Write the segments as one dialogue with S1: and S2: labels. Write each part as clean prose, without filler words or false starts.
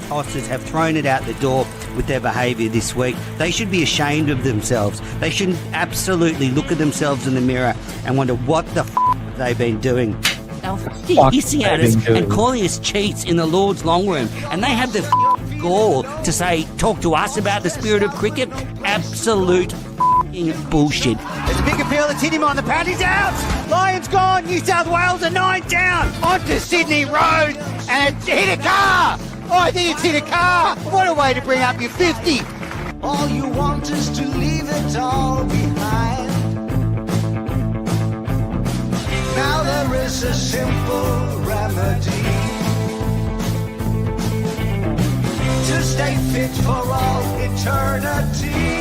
S1: tossers have thrown it out the door with their behaviour this week. They should be ashamed of themselves. They should absolutely look at themselves in the mirror and wonder what the have they been doing. They're hissing at us and calling us cheats in the Lord's long room, and they have the gall to say, talk to us about the spirit of cricket. Absolute bullshit.
S2: There's a big appeal that's hit him on the pad. He's out. Lions gone. New South Wales are 9 down. Onto Sydney Road, and it's hit a car. Oh, I think it's hit a car. What a way to bring up your 50.
S3: All you want is to leave it all behind. Now there is a simple remedy to stay fit for all eternity.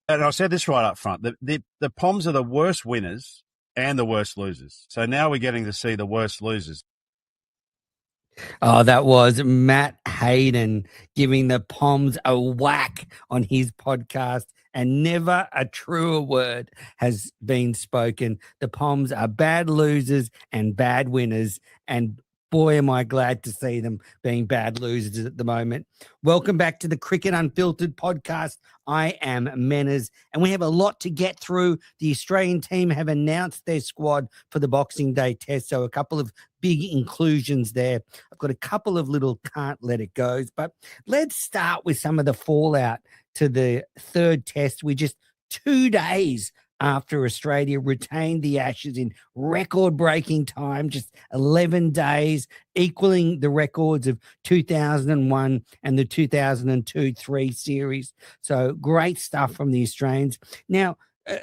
S4: And I said this right up front, the Poms are the worst winners and the worst losers. So now we're getting to see the worst losers.
S1: Oh, that was Matt Hayden giving the Poms a whack on his podcast, and never a truer word has been spoken. The Poms are bad losers and bad winners, and boy, am I glad to see them being bad losers at the moment. Welcome back to the Cricket Unfiltered podcast. I am Menners, and we have a lot to get through. The Australian team have announced their squad for the Boxing Day test, so a couple of big inclusions there. I've got a couple of little can't let it goes, but let's start with some of the fallout to the third test. We're just 2 days after Australia retained the Ashes in record-breaking time, just 11 days, equaling the records of 2001 and the 2002-3 series. So great stuff from the Australians. Now,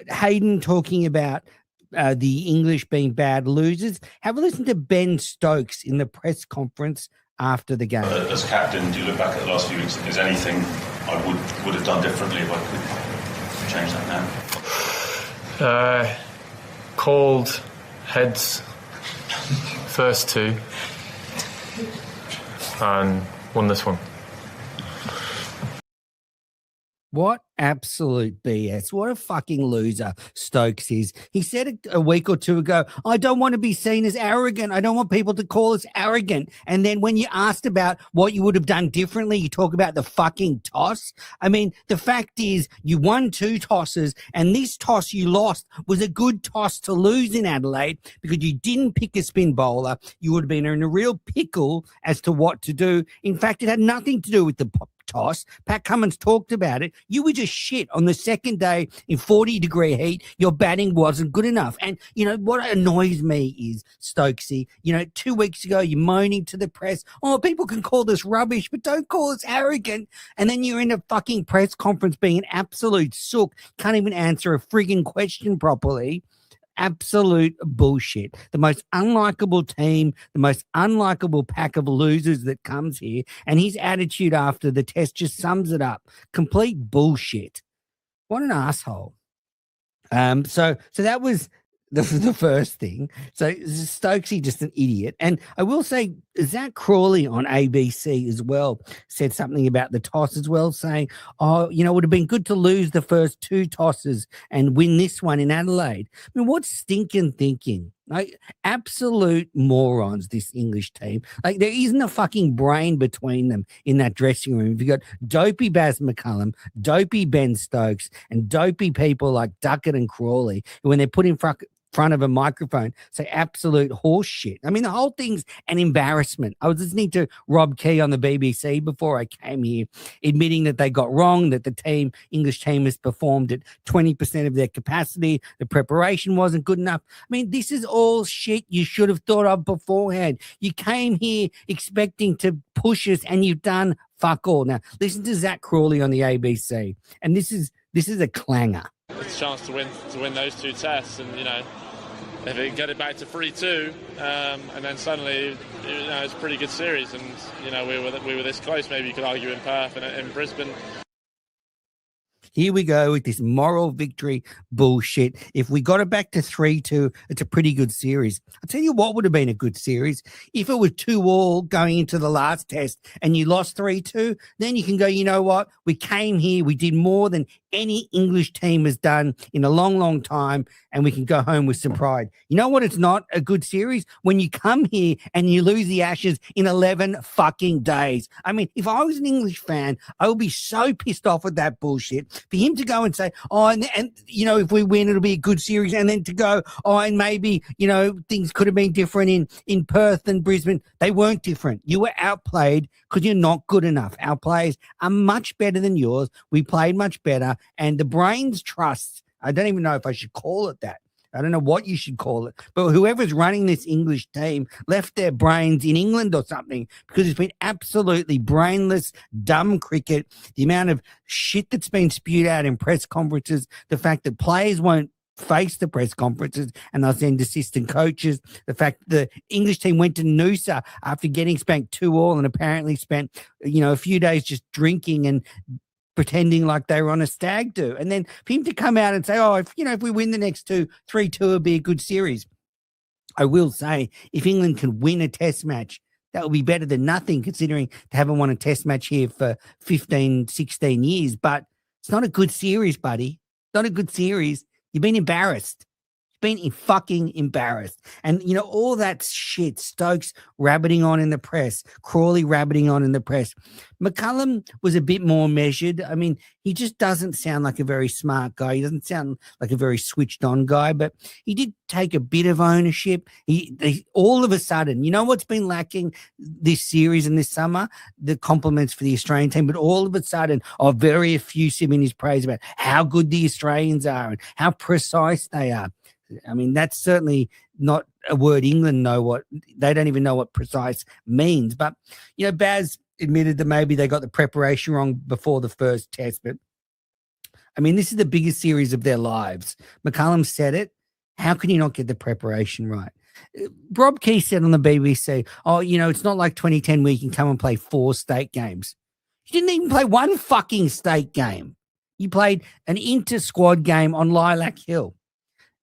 S1: Hayden talking about the English being bad losers. Have a listen to Ben Stokes in the press conference after the game.
S5: As captain, do you look back at the last few weeks? If there's anything I would have done differently if I could change that now?
S6: Called heads first two and won this one.
S1: What absolute BS. What a fucking loser Stokes is. He said it a week or two ago, I don't want to be seen as arrogant. I don't want people to call us arrogant. And then when you asked about what you would have done differently, you talk about the fucking toss. I mean, the fact is you won 2 tosses, and this toss you lost was a good toss to lose in Adelaide because you didn't pick a spin bowler. You would have been in a real pickle as to what to do. In fact, it had nothing to do with the toss. Pat Cummins talked about it. You were just shit on the second day in 40-degree heat. Your batting wasn't good enough. And, you know, what annoys me is, Stokesy, 2 weeks ago, you're moaning to the press, oh, people can call this rubbish, but don't call us arrogant. And then you're in a fucking press conference being an absolute sook, can't even answer a frigging question properly. Absolute bullshit. The most unlikable team, the most unlikable pack of losers that comes here, and his attitude after the test just sums it up. Complete bullshit. What an asshole. So that was the first thing. So Stokesy just an idiot. And I will say Zach Crawley on ABC as well said something about the toss as well, saying, it would have been good to lose the first 2 tosses and win this one in Adelaide. I mean, what's stinking thinking? Like, absolute morons, this English team. Like, there isn't a fucking brain between them in that dressing room. You've got dopey Baz McCullum, dopey Ben Stokes, and dopey people like Duckett and Crawley, who when they're put in front of a microphone say absolute horse shit. I mean, the whole thing's an embarrassment. I was listening to Rob Key on the BBC before I came here, admitting that they got wrong, that the English team has performed at 20% of their capacity. The preparation wasn't good enough. I mean, this is all shit you should have thought of beforehand. You came here expecting to push us, and you've done fuck all. Now, listen to Zach Crawley on the ABC, and this is a clanger.
S7: It's a chance to win those 2 tests, and if they get it back to 3-2, and then suddenly it's a pretty good series, and we were this close. Maybe you could argue in Perth and in Brisbane.
S1: Here we go with this moral victory bullshit. If we got it back to 3-2, it's a pretty good series. I'll tell you what would have been a good series. If it was 2-2 going into the last test and you lost 3-2, then you can go, you know what? We came here, we did more than any English team has done in a long, long time, and we can go home with some pride. You know what? It's not a good series when you come here and you lose the Ashes in 11 fucking days. I mean, if I was an English fan, I would be so pissed off with that bullshit. For him to go and say, oh, and you know, if we win, it'll be a good series, and then to go, oh, and maybe, you know, things could have been different in Perth and Brisbane. They weren't different. You were outplayed because you're not good enough. Our players are much better than yours. We played much better, and the brains trust. I don't even know if I should call it that. I don't know what you should call it, but whoever's running this English team left their brains in England or something, because it's been absolutely brainless, dumb cricket. The amount of shit that's been spewed out in press conferences, the fact that players won't face the press conferences and they'll send assistant coaches, the fact that the English team went to Noosa after getting spanked 2-2 and apparently spent, you know, a few days just drinking and pretending like they were on a stag do. And then for him to come out and say, oh, if we win the next 3-2, it'll be a good series. I will say, if England can win a test match, that will be better than nothing, considering they haven't won a test match here for 15, 16 years. But it's not a good series, buddy. Not a good series. You've been embarrassed. Been fucking embarrassed. And, you know, all that shit, Stokes rabbiting on in the press, Crawley rabbiting on in the press. McCullum was a bit more measured. I mean, he just doesn't sound like a very smart guy. He doesn't sound like a very switched on guy, but he did take a bit of ownership. He all of a sudden, you know what's been lacking this series and this summer? The compliments for the Australian team, but all of a sudden, very effusive in his praise about how good the Australians are and how precise they are. I mean, that's certainly not a word England know what. They don't even know what precise means. But, you know, Baz admitted that maybe they got the preparation wrong before the first test. But, I mean, this is the biggest series of their lives. McCullum said it. How can you not get the preparation right? Rob Key said on the BBC, oh, you know, it's not like 2010 where you can come and play 4 state games. You didn't even play one fucking state game. You played an inter-squad game on Lilac Hill.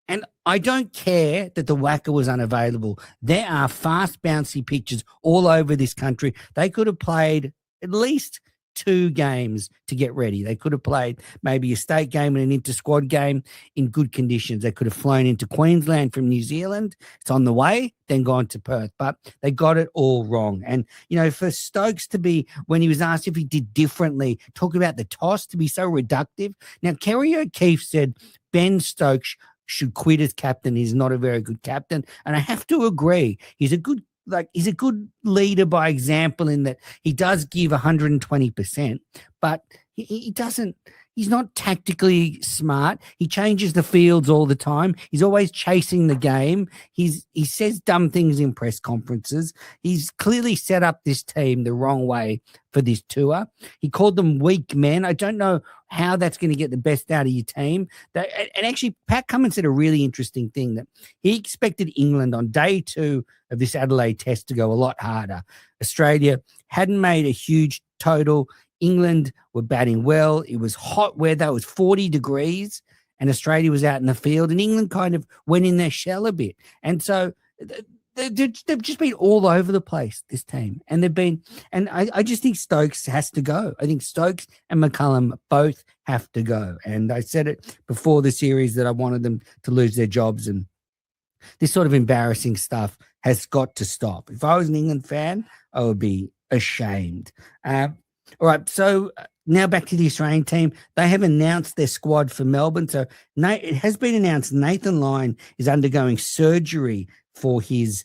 S1: And I don't care that the Wacker was unavailable. There are fast, bouncy pitches all over this country. They could have played at least 2 games to get ready. They could have played maybe a state game and an inter-squad game in good conditions. They could have flown into Queensland from New Zealand. It's on the way, then gone to Perth. But they got it all wrong. And, you know, for Stokes to be, when he was asked if he did differently, talk about the toss, to be so reductive. Now, Kerry O'Keefe said Ben Stokes should quit as captain. He's not a very good captain. And I have to agree. He's a good leader by example in that he does give 120%, but he doesn't, he's not tactically smart. He changes the fields all the time. He's always chasing the game. He says dumb things in press conferences. He's clearly set up this team the wrong way for this tour. He called them weak men. I don't know how that's going to get the best out of your team. And actually, Pat Cummins said a really interesting thing, that he expected England on day 2 of this Adelaide test to go a lot harder. Australia hadn't made a huge total. England were batting well. It was hot weather. It was 40 degrees, and Australia was out in the field, and England kind of went in their shell a bit. And so they've just been all over the place, this team. And they've been, and I just think Stokes has to go. I think Stokes and McCullum both have to go. And I said it before the series that I wanted them to lose their jobs, and this sort of embarrassing stuff has got to stop. If I was an England fan, I would be ashamed. All right, so now back to the Australian team. They have announced their squad for Melbourne. So it has been announced Nathan Lyon is undergoing surgery for his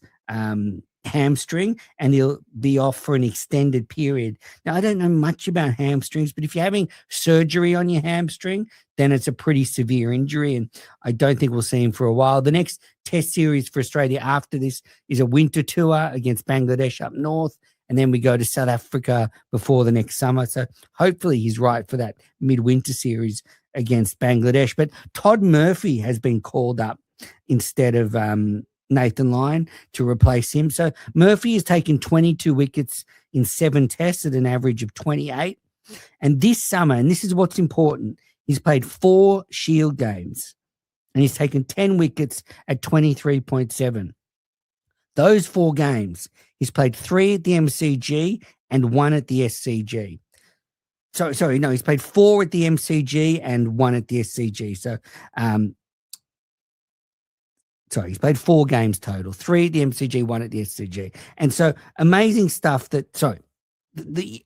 S1: hamstring, and he'll be off for an extended period. Now, I don't know much about hamstrings, but if you're having surgery on your hamstring, then it's a pretty severe injury, and I don't think we'll see him for a while. The next test series for Australia after this is a winter tour against Bangladesh up north, and then we go to South Africa before the next summer. So hopefully he's right for that midwinter series against Bangladesh. But Todd Murphy has been called up instead of Nathan Lyon to replace him. So Murphy has taken 22 wickets in 7 tests at an average of 28. And this summer, and this is what's important, he's played 4 Shield games and he's taken 10 wickets at 23.7. Those 4 games, he's played 3 at the MCG and 1 at the SCG. Sorry, no, he's played 4 at the MCG and 1 at the SCG. So, sorry, he's played 4 games total, 3 at the MCG, 1 at the SCG. And so amazing stuff the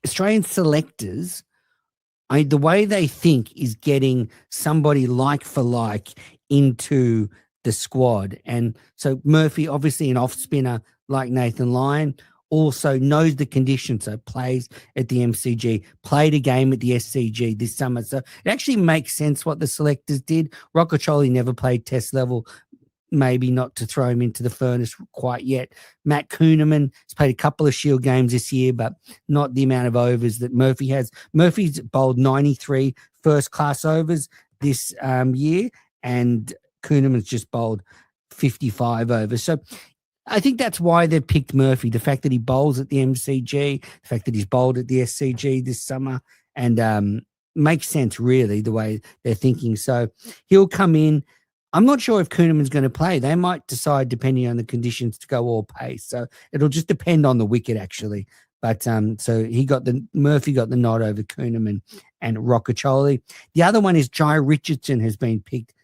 S1: Australian selectors, the way they think is getting somebody like for like into the squad. And so Murphy, obviously an off spinner like Nathan Lyon, also knows the conditions, so plays at the MCG, played a game at the SCG this summer. So it actually makes sense what the selectors did. Rockacholi never played test level, maybe not to throw him into the furnace quite yet. Matt Kuhneman has played a couple of Shield games this year, but not the amount of overs that Murphy has. Murphy's bowled 93 first-class overs this year, and Kuhneman's just bowled 55 overs. So I think that's why they picked Murphy, the fact that he bowls at the MCG, the fact that he's bowled at the SCG this summer, and makes sense, really, the way they're thinking. So he'll come in. I'm not sure if Kuhneman's going to play. They might decide, depending on the conditions, to go all pace. So it'll just depend on the wicket, actually. But so Murphy got the nod over Kuhneman and Rockacholi. The other one is Jai Richardson has been picked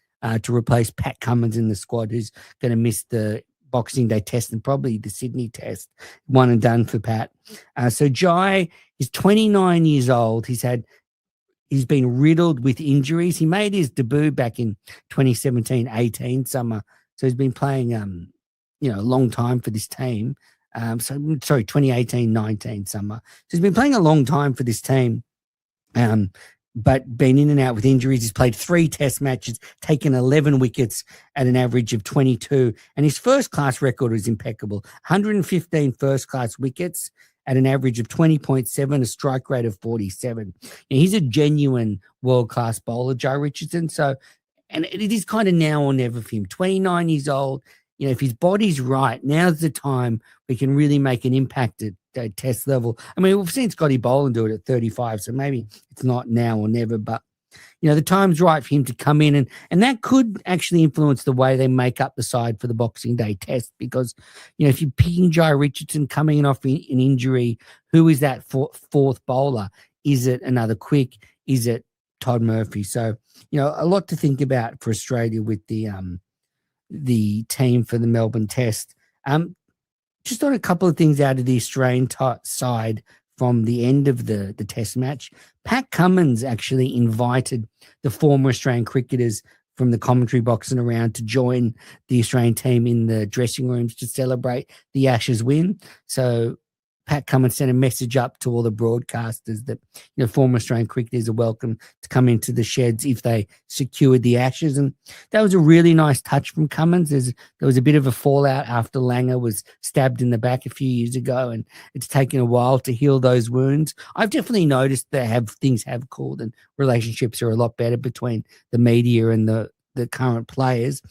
S1: to replace Pat Cummins in the squad, who's going to miss the Boxing Day test and probably the Sydney test. One and done for Pat. So Jai is 29 years old. He's been riddled with injuries. He made his debut back in 2017-18 summer. So he's been playing, a long time for this team. 2018-19 summer. So he's been playing a long time for this team, but been in and out with injuries. He's played 3 test matches, taken 11 wickets at an average of 22. And his first-class record is impeccable. 115 first-class wickets at an average of 20.7, a strike rate of 47. He's a genuine world-class bowler, Joe Richardson. So, and it is kind of now or never for him. 29 years old. If his body's right, now's the time we can really make an impact at test level. I mean, we've seen Scotty Boland do it at 35, so maybe it's not now or never, but the time's right for him to come in, and that could actually influence the way they make up the side for the Boxing Day test, because, if you're picking Jai Richardson coming in off an injury, who is that fourth bowler? Is it another Quick? Is it Todd Murphy? So, a lot to think about for Australia with the team for the Melbourne test. Just on a couple of things out of the Australian side from the end of the test match. Pat Cummins actually invited the former Australian cricketers from the commentary box and around to join the Australian team in the dressing rooms to celebrate the Ashes win. So Pat Cummins sent a message up to all the broadcasters that former Australian cricketers are welcome to come into the sheds if they secured the Ashes, and that was a really nice touch from Cummins. There was a bit of a fallout after Langer was stabbed in the back a few years ago, and it's taken a while to heal those wounds. I've definitely noticed that things have cooled and relationships are a lot better between the media and the current players.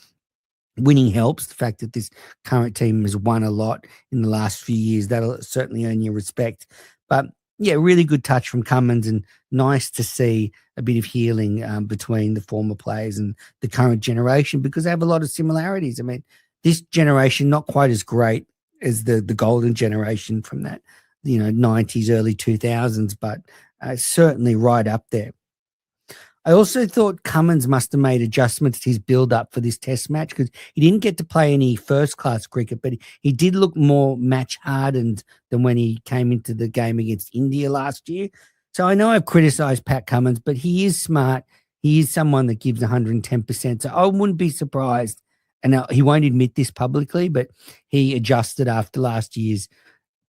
S1: Winning helps. The fact that this current team has won a lot in the last few years, that'll certainly earn you respect. But yeah, really good touch from Cummins, and nice to see a bit of healing between the former players and the current generation, because they have a lot of similarities. I mean, this generation, not quite as great as the golden generation from that, 90s, early 2000s, but certainly right up there. I also thought Cummins must have made adjustments to his build-up for this test match, because he didn't get to play any first-class cricket, but he did look more match-hardened than when he came into the game against India last year. So I know I've criticised Pat Cummins, but he is smart. He is someone that gives 110%. So I wouldn't be surprised, and he won't admit this publicly, but he adjusted after last year's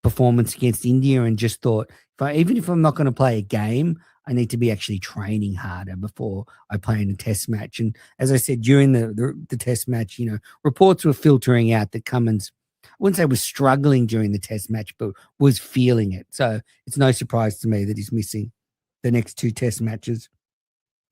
S1: performance against India and just thought, even if I'm not going to play a game, I need to be actually training harder before I play in a test match. And as I said, during the test match, reports were filtering out that Cummins, I wouldn't say was struggling during the test match, but was feeling it. So it's no surprise to me that he's missing the next 2 test matches.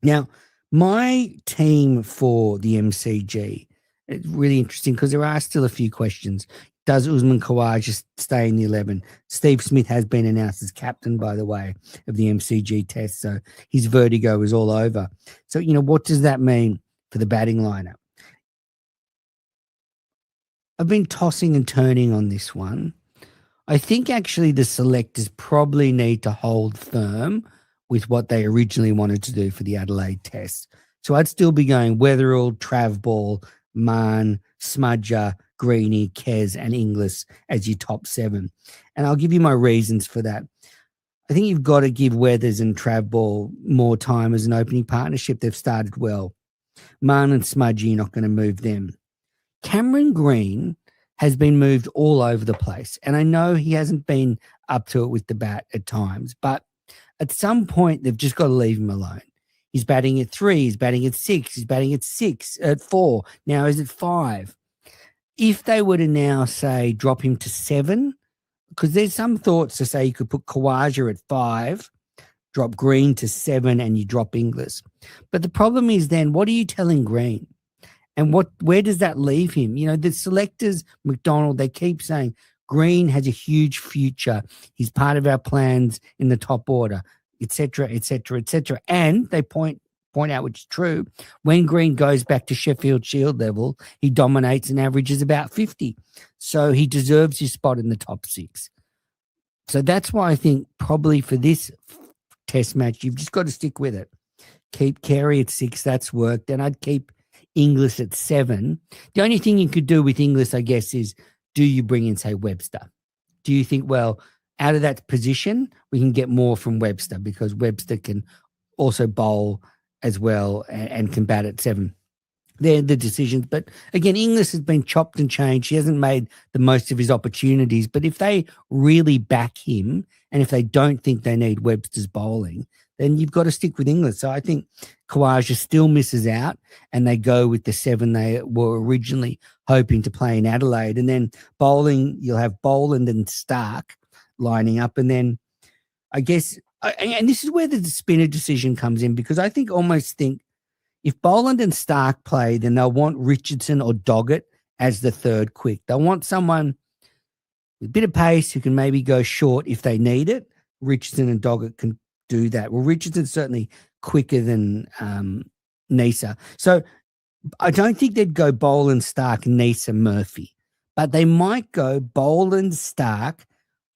S1: Now, my team for the MCG, it's really interesting because there are still a few questions. Does Usman Khawaja just stay in the 11? Steve Smith has been announced as captain, by the way, of the MCG test, so his vertigo is all over. So, what does that mean for the batting lineup? I've been tossing and turning on this one. I think actually the selectors probably need to hold firm with what they originally wanted to do for the Adelaide Test. So I'd still be going Weatherall, Trav Ball, Mann, Smudger, Greeny, Kez, and Inglis as your top 7. And I'll give you my reasons for that. I think you've got to give Weathers and Trav Ball more time as an opening partnership. They've started well. Mann and Smudger, you're not going to move them. Cameron Green has been moved all over the place. And I know he hasn't been up to it with the bat at times, but at some point they've just got to leave him alone. He's batting at 3, he's batting at 6, he's batting at 6, at 4, now he's at 5. If they were to now say drop him to 7, because there's some thoughts to say you could put Kawaja at 5, drop Green to 7, and you drop Inglis. But the problem is then, what are you telling Green? And where does that leave him? You know, the selectors, McDonald, they keep saying Green has a huge future. He's part of our plans in the top order, et cetera, et cetera, et cetera. And they point out, which is true, when Green goes back to Sheffield Shield level, he dominates and averages about 50. So he deserves his spot in the top 6. So that's why I think probably for this test match, you've just got to stick with it. Keep Carey at 6. That's worked. And I'd keep Inglis at 7. The only thing you could do with Inglis, I guess, is do you bring in, say, Webster? Do you think, well, out of that position, we can get more from Webster because Webster can also bowl as well and can bat at 7? They're the decisions. But again, Inglis has been chopped and changed. He hasn't made the most of his opportunities. But if they really back him and if they don't think they need Webster's bowling, then you've got to stick with Inglis. So I think Kawaja still misses out and they go with the 7 they were originally hoping to play in Adelaide. And then bowling, you'll have Boland and Stark lining up. And then I guess, and this is where the spinner decision comes in, because I almost think if Boland and Stark play, then they'll want Richardson or Doggett as the third quick. They'll want someone with a bit of pace who can maybe go short if they need it. Richardson and Doggett can do that. Well, Richardson's certainly quicker than Nisa. So I don't think they'd go Boland, Stark, Nisa, Murphy. But they might go Boland, Stark,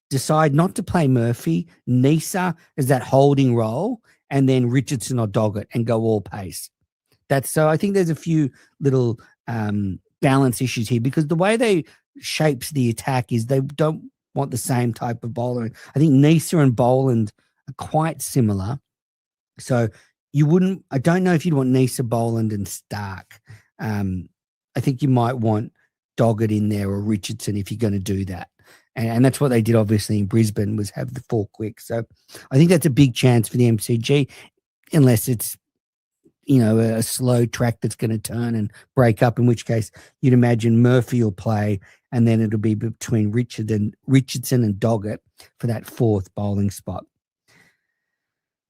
S1: decide not to play Murphy, Nisa as that holding role, and then Richardson or Doggett and go all pace. So I think there's a few little balance issues here because the way they shapes the attack is they don't want the same type of bowler. I think Nisa and Boland are quite similar. So I don't know if you'd want Nisa, Boland and Stark. I think you might want Doggett in there or Richardson if you're going to do that. And that's what they did, obviously, in Brisbane, was have the 4 quick. So I think that's a big chance for the MCG, unless it's, a slow track that's going to turn and break up, in which case you'd imagine Murphy will play and then it'll be between Richardson and Doggett for that 4th bowling spot.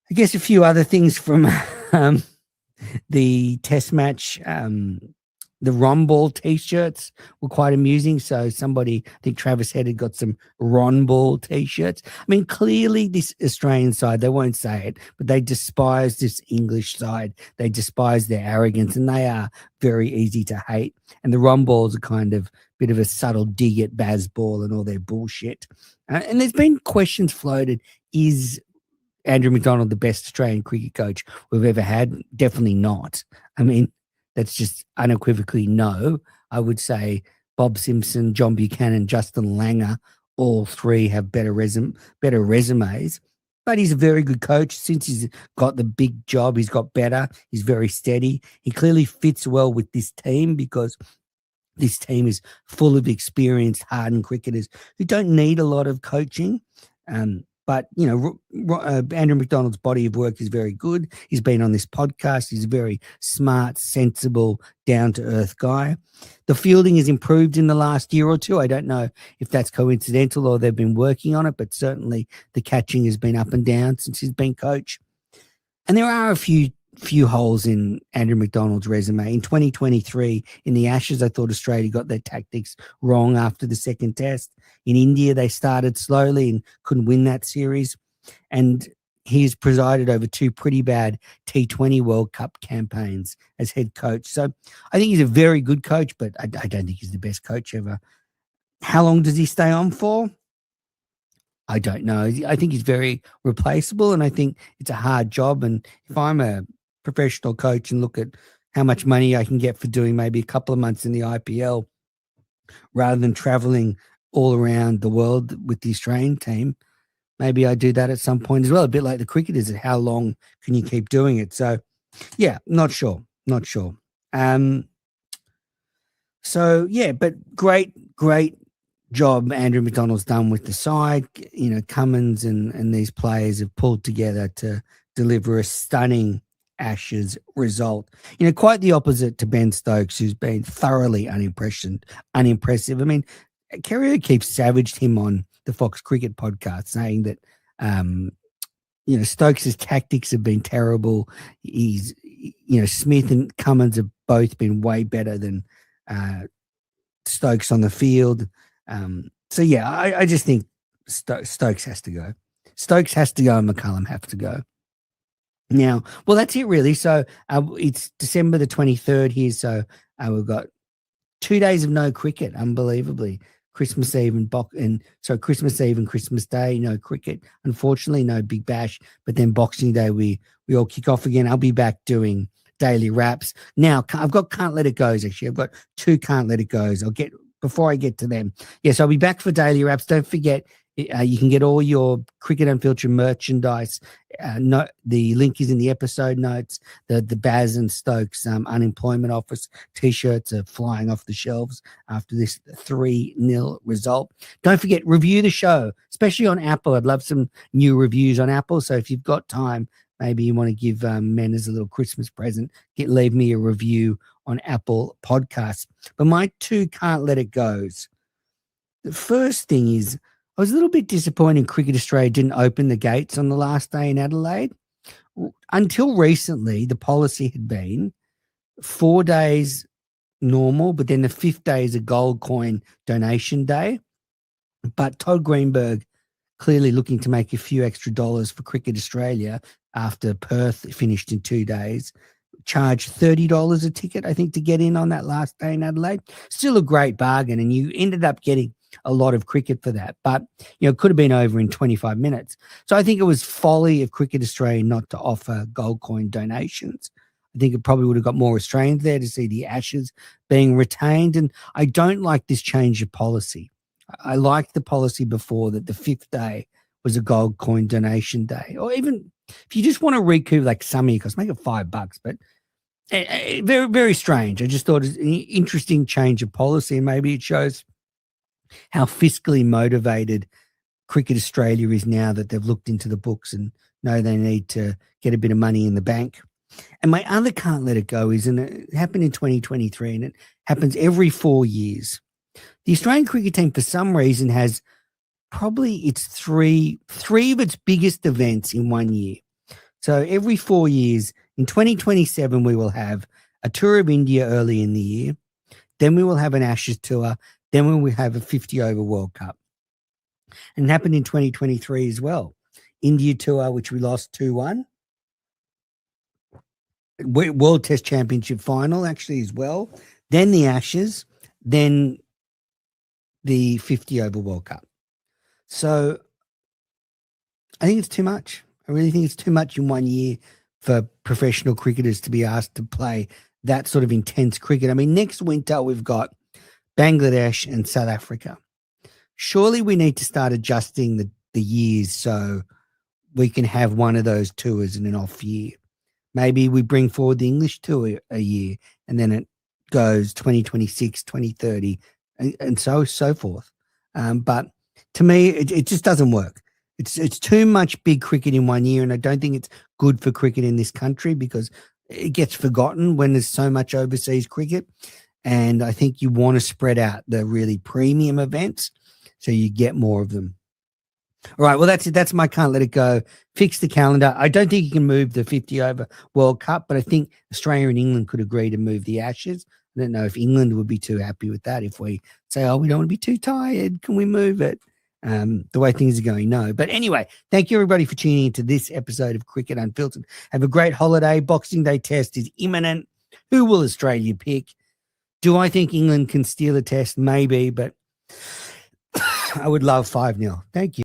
S1: I guess a few other things from the test match. The Ron Ball T-shirts were quite amusing. So I think Travis Head had got some Ron Ball T-shirts. I mean, clearly this Australian side, they won't say it, but they despise this English side. They despise their arrogance and they are very easy to hate. And the Ron Balls are kind of a bit of a subtle dig at Bazball and all their bullshit. And there's been questions floated. Is Andrew McDonald the best Australian cricket coach we've ever had? Definitely not. I mean, that's just unequivocally no. I would say Bob Simpson, John Buchanan, Justin Langer, all 3 have better resumes. But he's a very good coach. Since he's got the big job, he's got better. He's very steady. He clearly fits well with this team because this team is full of experienced, hardened cricketers who don't need a lot of coaching. But, Andrew McDonald's body of work is very good. He's been on this podcast. He's a very smart, sensible, down-to-earth guy. The fielding has improved in the last year or 2. I don't know if that's coincidental or they've been working on it, but certainly the catching has been up and down since he's been coach. And there are a few holes in Andrew McDonald's resume. In 2023, in the Ashes, I thought Australia got their tactics wrong after the 2nd test. In India, they started slowly and couldn't win that series. And he's presided over 2 pretty bad T20 World Cup campaigns as head coach. So I think he's a very good coach, but I don't think he's the best coach ever. How long does he stay on for? I don't know. I think he's very replaceable, and I think it's a hard job. And if I'm a professional coach and look at how much money I can get for doing maybe a couple of months in the IPL rather than traveling all around the world with the Australian team, maybe I do that at some point as well. A bit like the cricketers, how long can you keep doing it? So, yeah, not sure. So yeah, but great job Andrew McDonald's done with the side. You know, Cummins and these players have pulled together to deliver a stunning Ashes result. You know, quite the opposite to Ben Stokes, who's been thoroughly unimpressive. I mean, Carrier keeps savaged him on the Fox Cricket podcast, saying that you know, Stokes' tactics have been terrible. Smith and Cummins have both been way better than Stokes on the field. So yeah, I just think Stokes has to go. Stokes has to go and McCullum have to go. Now, well, that's it really. So it's December the 23rd here. So we've got 2 days of no cricket, unbelievably. Christmas Eve and Christmas Eve and Christmas Day, no cricket. Unfortunately, no Big Bash. But then Boxing Day, we all kick off again. I'll be back doing daily wraps. Now, I've got Can't Let It Goes, actually. I've got 2 Can't Let It Goes. Before I get to them. Yes, I'll be back for daily wraps. Don't forget, you can get all your Cricket Unfiltered merchandise. The link is in the episode notes. The Baz and Stokes unemployment office T-shirts are flying off the shelves after this 3-0 result. Don't forget, review the show, especially on Apple. I'd love some new reviews on Apple. So if you've got time, maybe you want to give men as a little Christmas present, leave me a review on Apple Podcasts. But my 2 Can't Let It Goes. The first thing is, I was a little bit disappointed Cricket Australia didn't open the gates on the last day in Adelaide. Until recently, the policy had been 4 days normal, but then the 5th day is a gold coin donation day. But Todd Greenberg, clearly looking to make a few extra dollars for Cricket Australia after Perth finished in 2 days, charged $30 a ticket, I think, to get in on that last day in Adelaide. Still a great bargain, and you ended up getting a lot of cricket for that. But, you know, it could have been over in 25 minutes. So I think it was folly of Cricket Australia not to offer gold coin donations. I think it probably would have got more Australians there to see the Ashes being retained. And I don't like this change of policy. I liked the policy before that the 5th day was a gold coin donation day. Or even if you just want to recoup like some costs, make it $5. But very, very strange. I just thought it was an interesting change of policy, and maybe it shows how fiscally motivated Cricket Australia is now that they've looked into the books and know they need to get a bit of money in the bank. And my other Can't Let It Go is, and it happened in 2023, and it happens every 4 years. The Australian cricket team, for some reason, has probably its three of its biggest events in 1 year. So every 4 years, in 2027, we will have a tour of India early in the year. Then we will have an Ashes tour. Then we will have a 50-over World Cup. And it happened in 2023 as well. India tour, which we lost 2-1. World Test Championship final, actually, as well. Then the Ashes. Then the 50-over World Cup. So I think it's too much. I really think it's too much in 1 year for professional cricketers to be asked to play that sort of intense cricket. I mean, next winter we've got Bangladesh and South Africa. Surely we need to start adjusting the years so we can have one of those tours in an off year. Maybe we bring forward the English tour a year, and then it goes 2026, 2030, and so forth. But to me, it just doesn't work. It's too much big cricket in 1 year, and I don't think it's good for cricket in this country because it gets forgotten when there's so much overseas cricket. And I think you want to spread out the really premium events so you get more of them. All right, well, that's it. That's my Can't Let It Go. Fix the calendar. I don't think you can move the 50-over World Cup, but I think Australia and England could agree to move the Ashes. I don't know if England would be too happy with that. If we say, we don't want to be too tired, can we move it? The way things are going, no. But anyway, thank you, everybody, for tuning into this episode of Cricket Unfiltered. Have a great holiday. Boxing Day test is imminent. Who will Australia pick? Do I think England can steal a test? Maybe, but I would love 5-0. Thank you.